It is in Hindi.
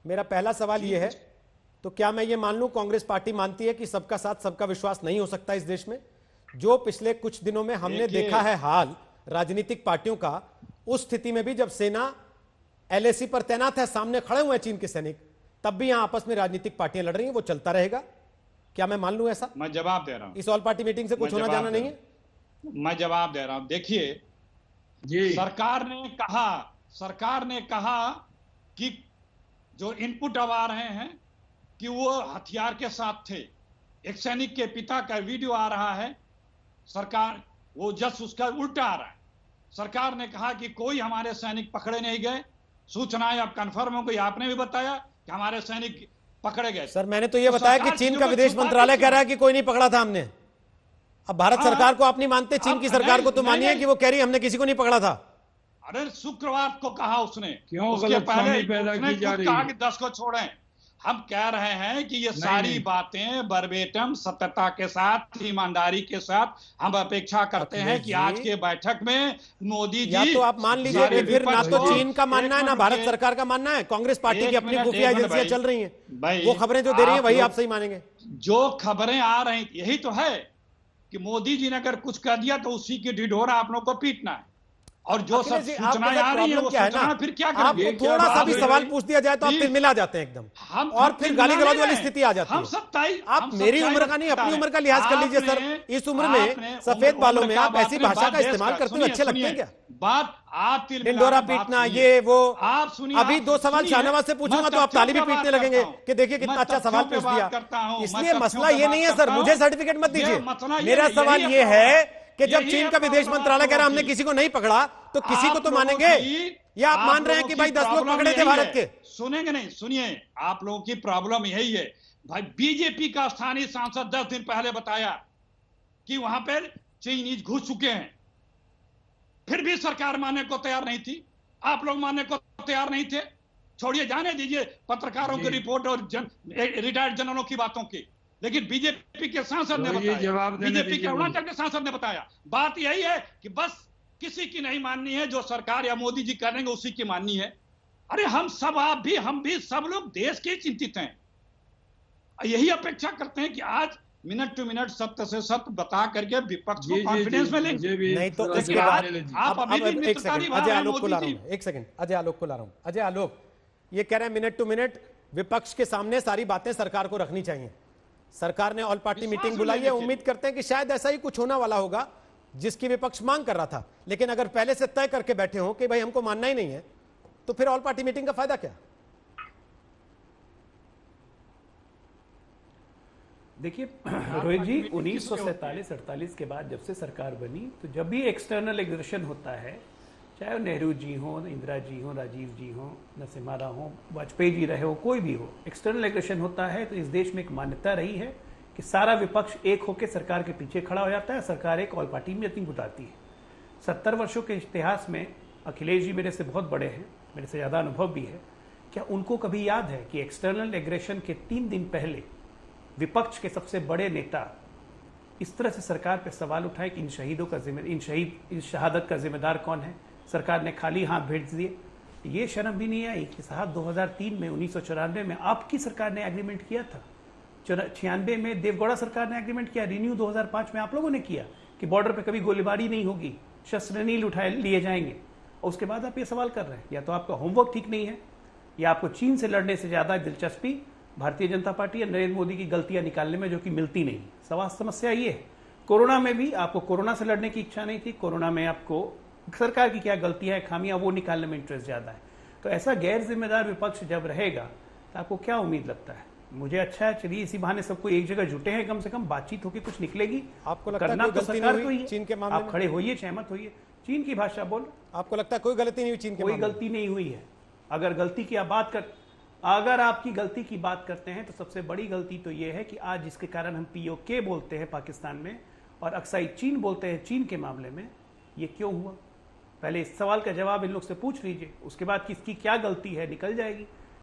मेरा पहला सवाल ये है, तो क्या मैं ये मान लूं कांग्रेस पार्टी मानती है कि सबका साथ सबका विश्वास नहीं हो सकता इस देश में? जो पिछले कुछ दिनों में हमने देखा है हाल राजनीतिक पार्टियों का, उस स्थिति में भी जब सेना एलएसी पर तैनात है, सामने खड़े हुए हैं चीन के सैनिक, तब भी यहां आपस में राजनीतिक पार्टियां लड़ रही हैं, वो चलता रहेगा? क्या मैं मान लूं ऐसा? मैं जवाब दे रहा हूं। इस ऑल पार्टी मीटिंग से कुछ होना जाना नहीं है? मैं जवाब दे रहा हूं। देखिए जी, सरकार ने कहा कि जो इनपुट अब आ रहे हैं कि वो हथियार के साथ थे। एक सैनिक के पिता का वीडियो आ रहा है, सरकार वो जस्ट उसका उल्टा आ रहा है। सरकार ने कहा कि कोई हमारे सैनिक पकड़े नहीं गए। सूचनाएं अब कंफर्म हो गई, आपने भी बताया कि हमारे सैनिक पकड़े गए। सर मैंने तो ये बताया कि चीन का विदेश मंत्रालय कह रहा है कि कोई नहीं पकड़ा था हमने। अब भारत सरकार को आप नहीं मानते, चीन की सरकार को तो मानिए कि वो कह रही हमने किसी को नहीं पकड़ा था। अरे शुक्रवार को कहा उसने, क्यों उसके गलतफहमी पैदा उसने की जा खुद रही कहा है? कि 10 को छोड़ें। हम कह रहे हैं कि ये सारी नहीं। बातें बरबेटम सत्यता के साथ, ईमानदारी के साथ हम अपेक्षा करते हैं कि आज के बैठक में मोदी जी या तो आप मान लीजिए कि फिर ना तो चीन का मानना है ना भारत सरकार का मानना है, कांग्रेस पार्टी की अपनी खुफिया एजेंसियां चल रही हैं, वो खबरें जो दे रही हैं वही आप सही मानेंगे? जो खबरें आ रही यही तो है कि मोदी जी ने अगर कुछ कर दिया तो उसी की ढिढोरा आप लोग को पीटना है। और जो सब सूचनाएं आ रही है वो सूचना फिर क्या करेंगे? आपको थोड़ा सा भी सवाल पूछ दिया जाए तो आप फिर मिला जाते हैं एकदम, और फिर गाली गलौज वाली स्थिति आ जाती है। आप मेरी उम्र का नहीं अपनी उम्र का लिहाज कर लीजिए सर। इस उम्र में सफेद बालों में आप ऐसी भाषा का इस्तेमाल करते हुए अच्छे लगते हैं क्या? बात आप ढिंढोरा पीटना ये वो। आप सुनिए, अभी 2 सवाल शाहनवाज से पूछूंगा तो आप ताली भी पीटने लगेंगे कि देखिए कितना अच्छा सवाल पूछ दिया। इसलिए मसला ये नहीं है सर, मुझे सर्टिफिकेट मत दीजिए। मेरा सवाल ये है कि जब चीन का विदेश मंत्रालय कह रहा हमने किसी को नहीं पकड़ा, तो किसी को तो मानेंगे, या आप मान रहे हैं कि भाई 10 लोग पकड़े थे भारत के? सुनेंगे नहीं, सुनिए, आप लोगों की प्रॉब्लम यही है भाई। बीजेपी का स्थानीय सांसद 10 दिन पहले बताया कि वहां पर चाइनीज घुस चुके हैं, फिर भी सरकार मानने को तैयार नहीं थी, आप लोग मानने को तैयार नहीं थे। छोड़िए, जाने दीजिए पत्रकारों की रिपोर्ट और रिटायर्ड जनरलों की बातों की, लेकिन बीजेपी के सांसद ने बताया, बीजेपी के अरुणाचल के सांसद ने बताया। बात यही है कि बस किसी की नहीं माननी है, जो सरकार या मोदी जी करेंगे उसी की माननी है। अरे हम सब, आप भी, हम भी, सब लोग देश के चिंतित हैं। यही अपेक्षा करते हैं कि आज मिनट टू मिनट सत्य से सत्य बता करके विपक्ष को कॉन्फिडेंस में लेंगे। नहीं तो इसके बाद आप अभी भी मित्रतारी भाव है मोदी जी। एक सेकंड, अजय आलोक को ला रहा हूं। अजय आलोक ये कह रहे हैं मिनट टू मिनट विपक्ष के सामने सारी बातें सरकार को रखनी चाहिए। सरकार ने ऑल पार्टी मीटिंग बुलाई है, उम्मीद करते हैं कि शायद ऐसा ही कुछ होना वाला होगा जिसकी विपक्ष मांग कर रहा था। लेकिन अगर पहले से तय करके बैठे हो कि भाई हमको मानना ही नहीं है, तो फिर ऑल पार्टी मीटिंग का फायदा क्या? देखिए रोहित जी, 1947-48 के बाद जब से सरकार बनी, तो जब भी एक्सटर्नल एग्रेशन होता है, चाहे नेहरू जी हो, इंदिरा जी हो, राजीव जी हो, नरसिम्हा राव हो, वाजपेयी जी रहे हो, कोई भी हो, एक्सटर्नल एग्रेशन होता है तो इस देश में एक मान्यता रही है कि सारा विपक्ष एक होकर सरकार के पीछे खड़ा हो जाता है, सरकार एक ऑल पार्टी मीटिंग बुलाती है। 70 वर्षों के इतिहास में अखिलेश जी मेरे से बहुत बड़े हैं, मेरे से ज़्यादा अनुभव भी है। क्या उनको कभी याद है कि एक्सटर्नल एग्रेशन के 3 दिन पहले विपक्ष के सबसे बड़े नेता इस तरह से सरकार पर सवाल उठाए कि इन शहीदों का इस शहादत का जिम्मेदार कौन है? सरकार ने खाली हाथ भेज दिए। ये शर्म भी नहीं आई कि साहब 2003 में, 1994 में आपकी सरकार ने एग्रीमेंट किया था, 96 में देवगौड़ा सरकार ने एग्रीमेंट किया, रिन्यू 2005 में आप लोगों ने किया कि बॉर्डर पे कभी गोलीबारी नहीं होगी, शस्त्र नहीं उठाए लिए जाएंगे, और उसके बाद आप ये सवाल कर रहे हैं। या तो आपका होमवर्क ठीक नहीं है, या आपको चीन से लड़ने से ज़्यादा दिलचस्पी भारतीय जनता पार्टी या नरेंद्र मोदी की गलतियां निकालने में, जो कि मिलती नहीं। समस्या ये है, कोरोना में भी आपको कोरोना से लड़ने की इच्छा नहीं थी, कोरोना में आपको सरकार की क्या गलतियां हैं, खामियां, वो निकालने में इंटरेस्ट ज़्यादा है। तो ऐसा गैर जिम्मेदार विपक्ष जब रहेगा तो आपको क्या उम्मीद लगता है? मुझे अच्छा है, चलिए इसी बहाने सबको एक जगह जुटे हैं, कम से कम बातचीत होकर कुछ निकलेगी। आपको लगता करना है तो सरकार को ही है, चीन के मामले आप खड़े होइए, सहमत होइए, चीन की भाषा बोल। आपको लगता है कोई गलती नहीं हुई चीन के कोई मामले में? गलती नहीं हुई है। अगर गलती की आप बात कर, अगर आपकी गलती की बात करते हैं तो सबसे बड़ी गलती तो यह है कि आज जिसके कारण हम POK बोलते हैं पाकिस्तान में और अक्साई चीन बोलते हैं चीन के मामले में, ये क्यों हुआ? पहले इस सवाल का जवाब इन लोग से पूछ लीजिए, उसके बाद किसकी क्या गलती है निकल जाएगी।